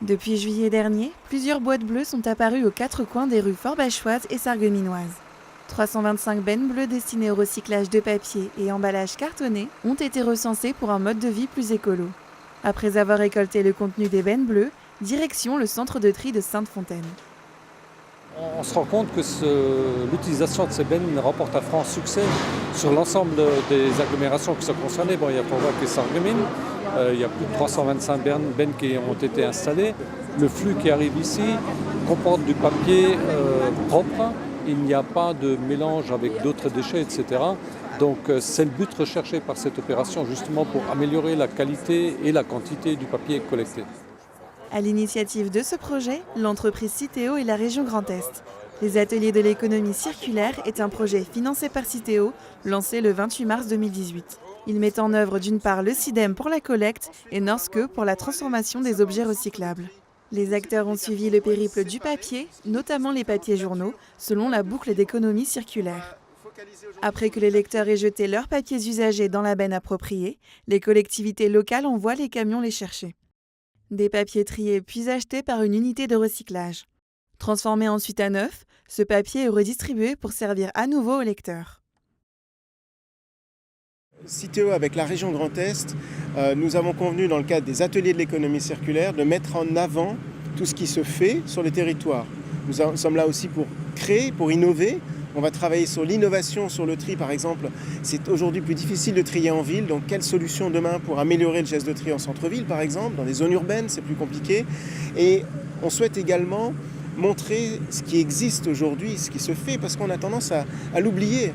Depuis juillet dernier, plusieurs boîtes bleues sont apparues aux quatre coins des rues forbachoises et sarregueminoises. 325 bennes bleues destinées au recyclage de papier et emballages cartonnés ont été recensées pour un mode de vie plus écolo. Après avoir récolté le contenu des bennes bleues, direction le centre de tri de Sainte-Fontaine. On se rend compte que l'utilisation de ces bennes rapporte un franc succès sur l'ensemble des agglomérations qui sont concernées. Bon, il y a Forbach et Sarreguemines, il y a plus de 325 bennes qui ont été installées. Le flux qui arrive ici comporte du papier propre, il n'y a pas de mélange avec d'autres déchets, etc. Donc c'est le but recherché par cette opération, justement pour améliorer la qualité et la quantité du papier collecté. À l'initiative de ce projet, l'entreprise Citeo et la région Grand Est. Les ateliers de l'économie circulaire est un projet financé par Citeo, lancé le 28 mars 2018. Il met en œuvre d'une part le CIDEM pour la collecte et Norske pour la transformation des objets recyclables. Les acteurs ont suivi le périple du papier, notamment les papiers journaux, selon la boucle d'économie circulaire. Après que les lecteurs aient jeté leurs papiers usagés dans la benne appropriée, les collectivités locales envoient les camions les chercher. Des papiers triés puis achetés par une unité de recyclage. Transformé ensuite à neuf, ce papier est redistribué pour servir à nouveau aux lecteurs. Citeo avec la région Grand Est, nous avons convenu dans le cadre des ateliers de l'économie circulaire de mettre en avant tout ce qui se fait sur les territoires. Nous sommes là aussi pour créer, pour innover. On va travailler sur l'innovation, sur le tri par exemple. C'est aujourd'hui plus difficile de trier en ville, donc quelle solution demain pour améliorer le geste de tri en centre-ville par exemple, dans les zones urbaines c'est plus compliqué. Et on souhaite également montrer ce qui existe aujourd'hui, ce qui se fait, parce qu'on a tendance à l'oublier.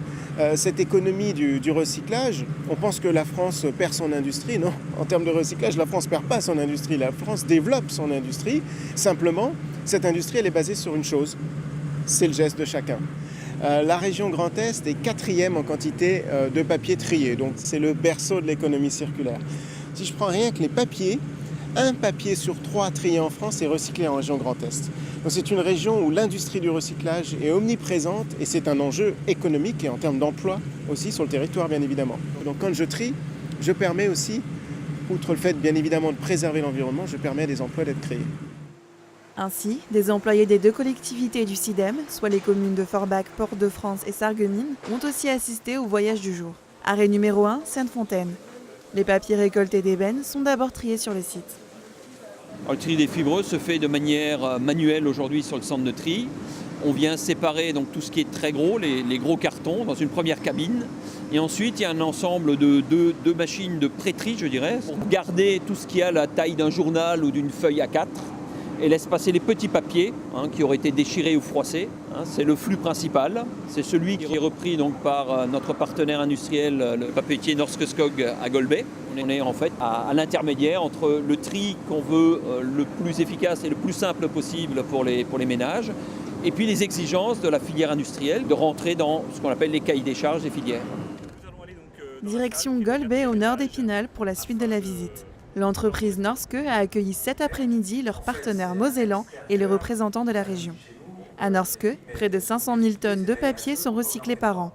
Cette économie du recyclage, on pense que la France perd son industrie. Non, en termes de recyclage, la France ne perd pas son industrie, la France développe son industrie. Simplement, cette industrie elle est basée sur une chose, c'est le geste de chacun. La région Grand Est est 4e en quantité de papier trié, donc c'est le berceau de l'économie circulaire. Si je prends rien que les papiers, un papier sur 3 trié en France est recyclé en région Grand Est. Donc c'est une région où l'industrie du recyclage est omniprésente et c'est un enjeu économique et en termes d'emploi aussi sur le territoire bien évidemment. Donc quand je trie, je permets aussi, outre le fait bien évidemment de préserver l'environnement, je permets à des emplois d'être créés. Ainsi, des employés des deux collectivités du CIDEM, soit les communes de Forbach, Port-de-France et Sarreguemines, ont aussi assisté au voyage du jour. Arrêt numéro 1, Sainte-Fontaine. Les papiers récoltés des bennes sont d'abord triés sur le site. Le tri des fibreux se fait de manière manuelle aujourd'hui sur le centre de tri. On vient séparer donc tout ce qui est très gros, les gros cartons, dans une première cabine. Et ensuite, il y a un ensemble de deux machines de pré-tri, je dirais, pour garder tout ce qui a la taille d'un journal ou d'une feuille A4. Et laisse passer les petits papiers qui auraient été déchirés ou froissés. C'est le flux principal. C'est celui qui est repris donc par notre partenaire industriel, le papetier Norske Skog à Golbey. On est en fait à l'intermédiaire entre le tri qu'on veut le plus efficace et le plus simple possible pour les ménages, et puis les exigences de la filière industrielle de rentrer dans ce qu'on appelle les cahiers des charges des filières. Direction Golbey au nord d'Épinal pour la suite de la visite. L'entreprise Norske a accueilli cet après-midi leurs partenaires mosellan et les représentants de la région. À Norske, près de 500 000 tonnes de papier sont recyclées par an.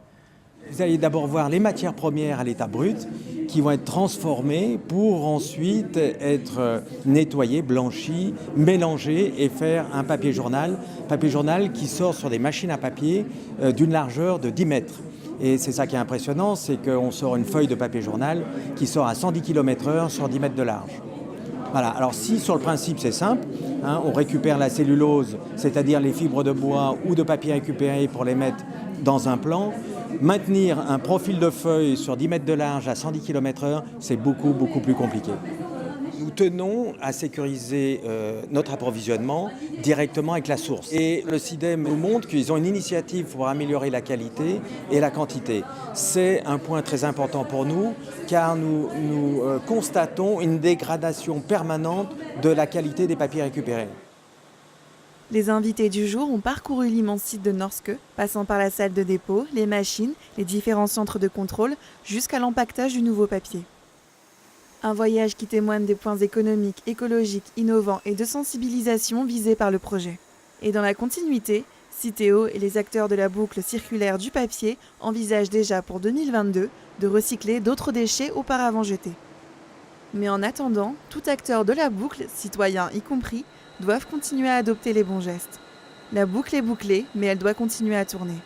Vous allez d'abord voir les matières premières à l'état brut qui vont être transformées pour ensuite être nettoyées, blanchies, mélangées et faire un papier journal qui sort sur des machines à papier d'une largeur de 10 mètres. Et c'est ça qui est impressionnant, c'est qu'on sort une feuille de papier journal qui sort à 110 km/h sur 10 mètres de large. Voilà. Alors si sur le principe c'est simple, on récupère la cellulose, c'est-à-dire les fibres de bois ou de papier récupéré pour les mettre dans un plan, maintenir un profil de feuille sur 10 mètres de large à 110 km/h, c'est beaucoup plus compliqué. Nous tenons à sécuriser notre approvisionnement directement avec la source. Et le CIDEM nous montre qu'ils ont une initiative pour améliorer la qualité et la quantité. C'est un point très important pour nous car nous constatons une dégradation permanente de la qualité des papiers récupérés. Les invités du jour ont parcouru l'immense site de Norske, passant par la salle de dépôt, les machines, les différents centres de contrôle, jusqu'à l'empaquetage du nouveau papier. Un voyage qui témoigne des points économiques, écologiques, innovants et de sensibilisation visés par le projet. Et dans la continuité, Citeo et les acteurs de la boucle circulaire du papier envisagent déjà pour 2022 de recycler d'autres déchets auparavant jetés. Mais en attendant, tout acteur de la boucle, citoyens y compris, doivent continuer à adopter les bons gestes. La boucle est bouclée, mais elle doit continuer à tourner.